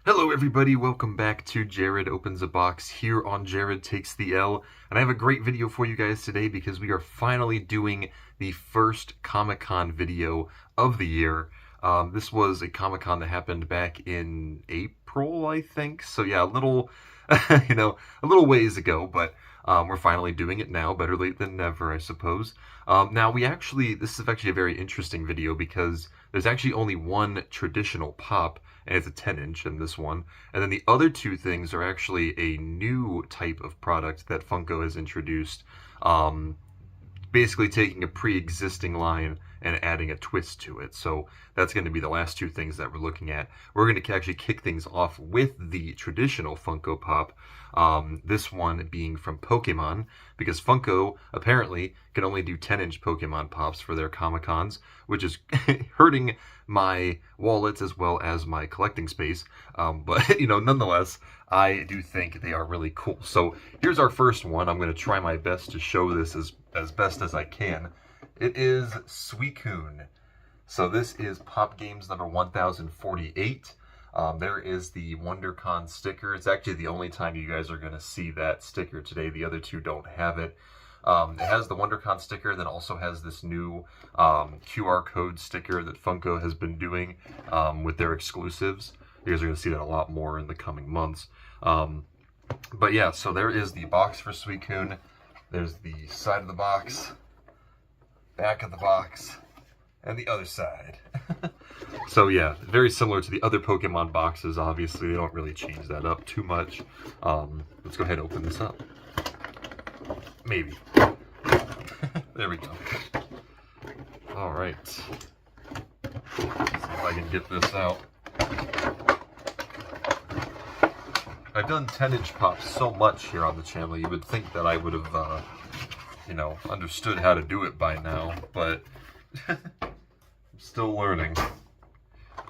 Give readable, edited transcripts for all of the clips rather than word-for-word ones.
Hello everybody, welcome back to Jared Opens a Box here on Jared Takes the L. And I have a great video for you guys today because we are finally doing the first Comic-Con video of the year. This was a Comic-Con that happened back in April, I think. So yeah, a little, a little ways ago, but we're finally doing it now. Better late than never, I suppose. Now this is actually a very interesting video because there's actually only one traditional pop, and it's a 10-inch in this one. And then the other two things are actually a new type of product that Funko has introduced, basically taking a pre-existing line and adding a twist to it. So that's going to be the last two things that we're looking at. We're going to actually kick things off with the traditional Funko Pop, this one being from Pokemon, because Funko apparently can only do 10-inch Pokemon Pops for their Comic-Cons, which is hurting my wallet as well as my collecting space. But, nonetheless, I do think they are really cool. So here's our first one. I'm going to try my best to show this as best as I can. It is Suicune. So this is Pop Games number 1048. There is the WonderCon sticker. It's actually the only time you guys are going to see that sticker today. The other two don't have it. It has the WonderCon sticker, then also has this new QR code sticker that Funko has been doing with their exclusives. You guys are going to see that a lot more in the coming months. But yeah, so there is the box for Suicune. There's the side of the box, back of the box, and the other side. So yeah, very similar to the other Pokemon boxes. Obviously, they don't really change that up too much. Let's go ahead and open this up. Maybe. There we go. All right. See if I can get this out. I've done 10-inch pops so much here on the channel, you would think that I would have, understood how to do it by now, but I'm still learning.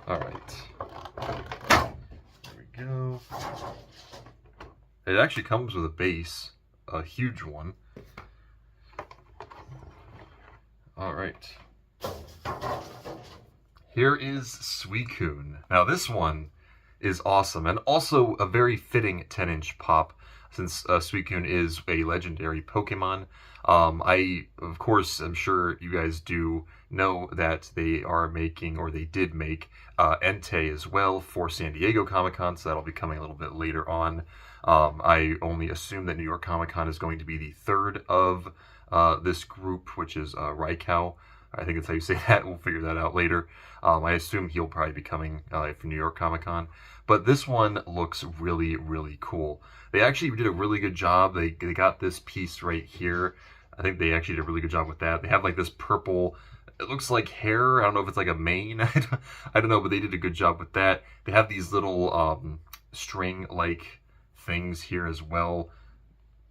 Alright. There we go. It actually comes with a base, a huge one. Alright. Here is Suicune. Now this one is awesome, and also a very fitting 10-inch pop, since Suicune is a legendary Pokemon. I, of course, am sure you guys do know that they are making, or they did make, Entei as well for San Diego Comic-Con, so that'll be coming a little bit later on. I only assume that New York Comic-Con is going to be the third of this group, which is Raikau. I think that's how you say that. We'll figure that out later. I assume he'll probably be coming for New York Comic Con. But this one looks really, really cool. They actually did a really good job. They got this piece right here. I think they actually did a really good job with that. They have like this purple, it looks like hair. I don't know if it's like a mane. I don't know, but they did a good job with that. They have these little string-like things here as well.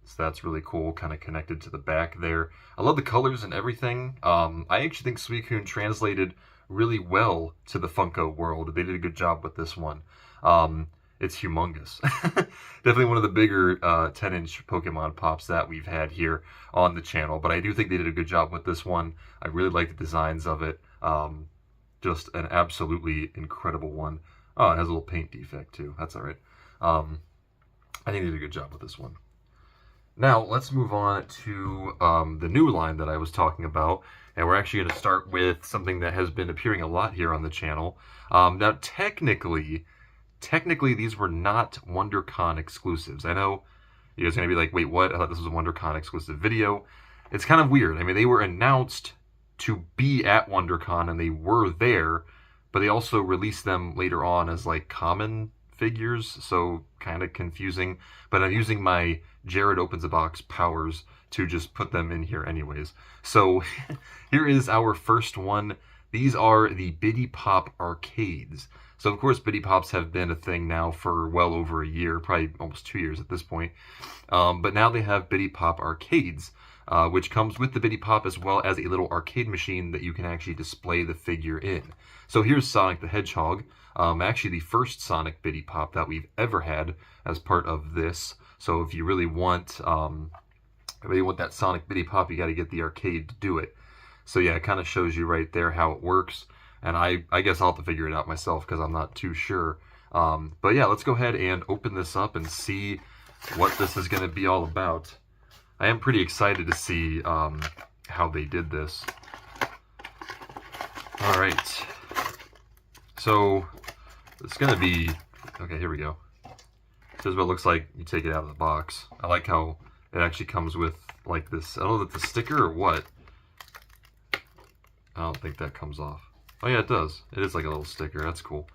So that's really cool, kind of connected to the back there. I love the colors and everything. I actually think Suicune translated really well to the Funko world. They did a good job with this one. It's humongous. Definitely one of the bigger 10-inch Pokemon pops that we've had here on the channel. But I do think they did a good job with this one. I really like the designs of it. Just an absolutely incredible one. Oh, it has a little paint defect too. That's all right. I think they did a good job with this one. Now, let's move on to the new line that I was talking about, and we're actually going to start with something that has been appearing a lot here on the channel. Now, technically, these were not WonderCon exclusives. I know you guys are going to be like, wait, what? I thought this was a WonderCon exclusive video. It's kind of weird. I mean, they were announced to be at WonderCon, and they were there, but they also released them later on as, like, common figures, so kind of confusing. But I'm using my Jared Opens a Box powers to just put them in here anyways. So here is our first one. These are the Biddy Pop arcades. So of course Biddy Pops have been a thing now for well over a year, probably almost 2 years at this point. But now they have Biddy Pop arcades, which comes with the Biddy Pop as well as a little arcade machine that you can actually display the figure in. So here's Sonic the Hedgehog. Actually the first Sonic Biddy Pop that we've ever had as part of this. So if you really want that Sonic Biddy Pop, you got to get the arcade to do it. So yeah, it kind of shows you right there how it works. And I guess I'll have to figure it out myself because I'm not too sure. But yeah, let's go ahead and open this up and see what this is going to be all about. I am pretty excited to see how they did this. Alright, so it's going to be, okay, here we go. This is what it looks like. You take it out of the box. I like how it actually comes with like this, I don't know if it's a sticker or what. I don't think that comes off. Oh yeah, it does. It is like a little sticker. That's cool.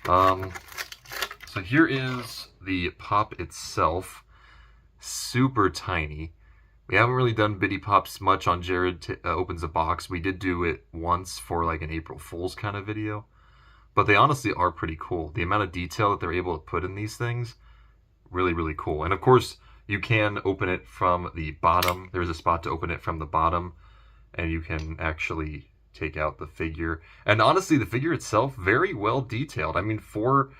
So here is the pop itself. Super tiny. We haven't really done Bitty Pops much on Jared Opens a Box. We did do it once for like an April Fool's kind of video. But they honestly are pretty cool. The amount of detail that they're able to put in these things, really, really cool. And of course, you can open it from the bottom. There's a spot to open it from the bottom. And you can actually take out the figure. And honestly, the figure itself, very well detailed. I mean, for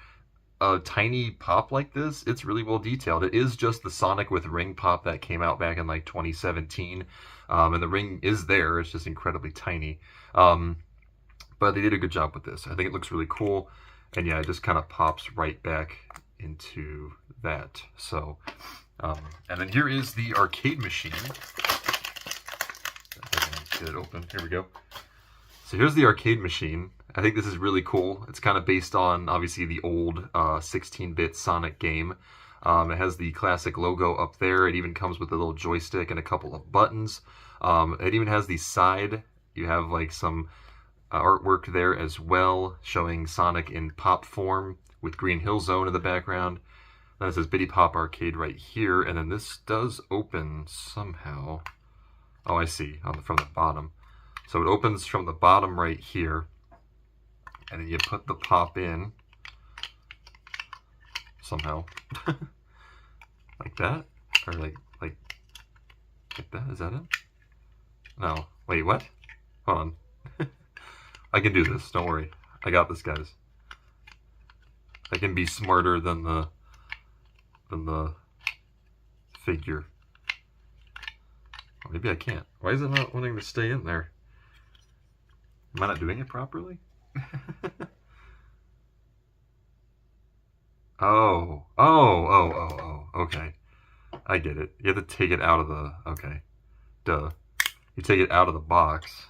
a tiny pop like this, it's really well detailed. It is just the Sonic with ring pop that came out back in like 2017. And the ring is there. It's just incredibly tiny. But they did a good job with this. I think it looks really cool. And yeah, it just kind of pops right back into that. So, and then here is the arcade machine. Get it open. Here we go. So here's the arcade machine. I think this is really cool. It's kind of based on, obviously, the old 16-bit Sonic game. It has the classic logo up there. It even comes with a little joystick and a couple of buttons. It even has the side. You have like some artwork there as well, showing Sonic in pop form with Green Hill Zone in the background. Then it says Bitty Pop Arcade right here, and then this does open somehow. Oh, I see, from the bottom. So it opens from the bottom right here, and then you put the pop in somehow, like that, or like that. Is that it? No. Wait, what? Hold on. I can do this. Don't worry. I got this, guys. I can be smarter than the figure. Maybe I can't. Why is it not wanting to stay in there? Am I not doing it properly? Oh, okay. I get it. You have to take it out of the, okay. Duh. You take it out of the box,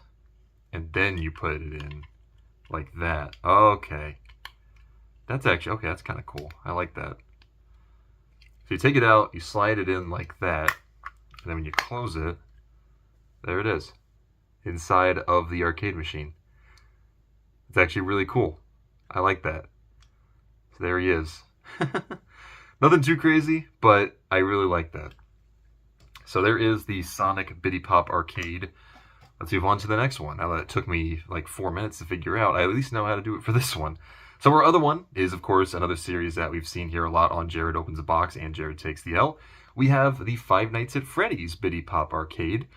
and then you put it in like that. Okay. That's actually, okay, that's kind of cool. I like that. So you take it out, you slide it in like that, and then when you close it, there it is, inside of the arcade machine. It's actually really cool. I like that. So there he is. Nothing too crazy, but I really like that. So there is the Sonic Bitty Pop Arcade. Let's move on to the next one. Now that it took me like 4 minutes to figure out, I at least know how to do it for this one. So our other one is, of course, another series that we've seen here a lot on Jared Opens a Box and Jared Takes the L. We have the Five Nights at Freddy's Bitty Pop Arcade.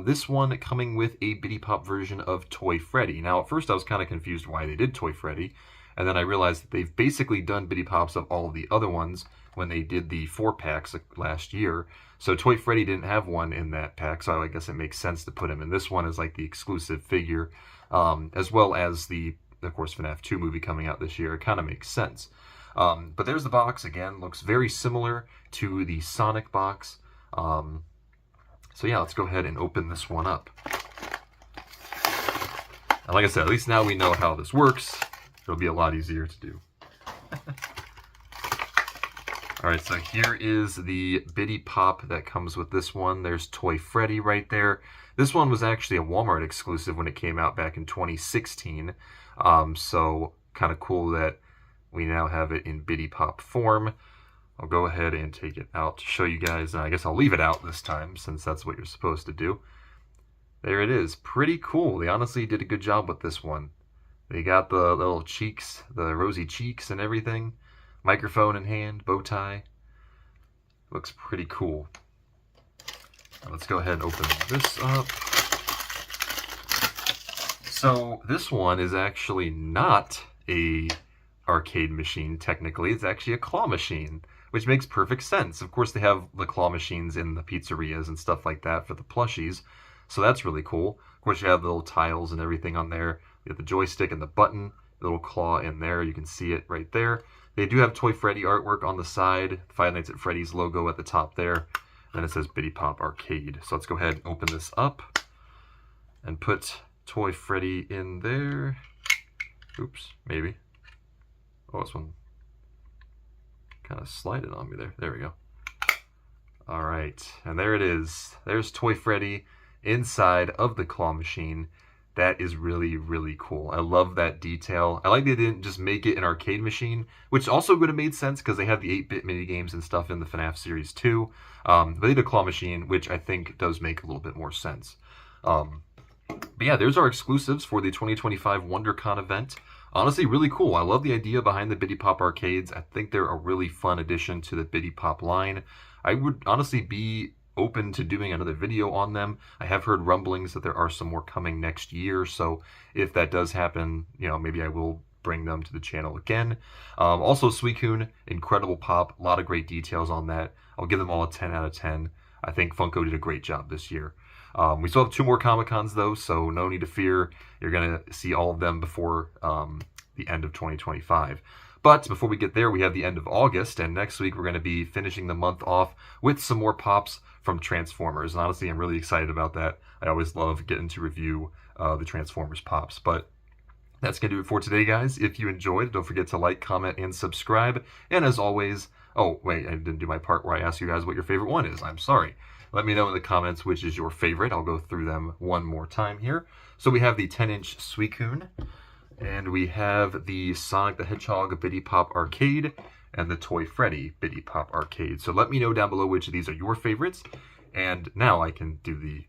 This one coming with a Bitty Pop version of Toy Freddy. Now, at first I was kind of confused why they did Toy Freddy, and then I realized that they've basically done Bitty Pops of all of the other ones when they did the 4-packs last year. So Toy Freddy didn't have one in that pack, so I guess it makes sense to put him in this one as like the exclusive figure, as well as the, of course, FNAF 2 movie coming out this year. It kind of makes sense. But there's the box again. Looks very similar to the Sonic box. So yeah, let's go ahead and open this one up. And like I said, at least now we know how this works. It'll be a lot easier to do. Alright, so here is the Bitty Pop that comes with this one. There's Toy Freddy right there. This one was actually a Walmart exclusive when it came out back in 2016. So kind of cool that we now have it in Bitty Pop form. I'll go ahead and take it out to show you guys. I guess I'll leave it out this time since that's what you're supposed to do. There it is. Pretty cool. They honestly did a good job with this one. They got the little cheeks, the rosy cheeks and everything. Microphone in hand, bow tie. Looks pretty cool. Now let's go ahead and open this up. So this one is actually not a arcade machine, technically. It's actually a claw machine, which makes perfect sense. Of course, they have the claw machines in the pizzerias and stuff like that for the plushies, so that's really cool. Of course, you have the little tiles and everything on there. You have the joystick and the button. little claw in there. You can see it right there. They do have Toy Freddy artwork on the side, Five Nights at Freddy's logo at the top there. Then it says Bitty Pop Arcade. So let's go ahead and open this up and put Toy Freddy in there. Oops, maybe. Oh, this one kind of slided on me there. There we go. All right, and there it is. There's Toy Freddy inside of the claw machine. That is really, really cool. I love that detail. I like they didn't just make it an arcade machine, which also would have made sense because they have the 8-bit minigames and stuff in the FNAF series too. But they did a claw machine, which I think does make a little bit more sense. But yeah, there's our exclusives for the 2025 WonderCon event. Honestly, really cool. I love the idea behind the Bitty Pop arcades. I think they're a really fun addition to the Bitty Pop line. I would honestly be open to doing another video on them. I have heard rumblings that there are some more coming next year, so if that does happen, you know, maybe I will bring them to the channel again. Also, Suicune, incredible pop, a lot of great details on that. I'll give them all a 10 out of 10. I think Funko did a great job this year. We still have 2 more Comic-Cons though, so no need to fear. You're gonna see all of them before the end of 2025. But before we get there, we have the end of August, and next week we're going to be finishing the month off with some more pops from Transformers. And honestly, I'm really excited about that. I always love getting to review the Transformers pops. But that's going to do it for today, guys. If you enjoyed, don't forget to like, comment, and subscribe. And as always, oh, wait, I didn't do my part where I asked you guys what your favorite one is. I'm sorry. Let me know in the comments which is your favorite. I'll go through them one more time here. So we have the 10-inch Suicune. And we have the Sonic the Hedgehog Bitty Pop Arcade and the Toy Freddy Bitty Pop Arcade. So let me know down below which of these are your favorites. And now I can do the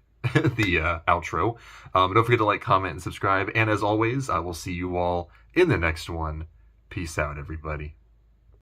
outro. Don't forget to like, comment, and subscribe. And as always, I will see you all in the next one. Peace out, everybody.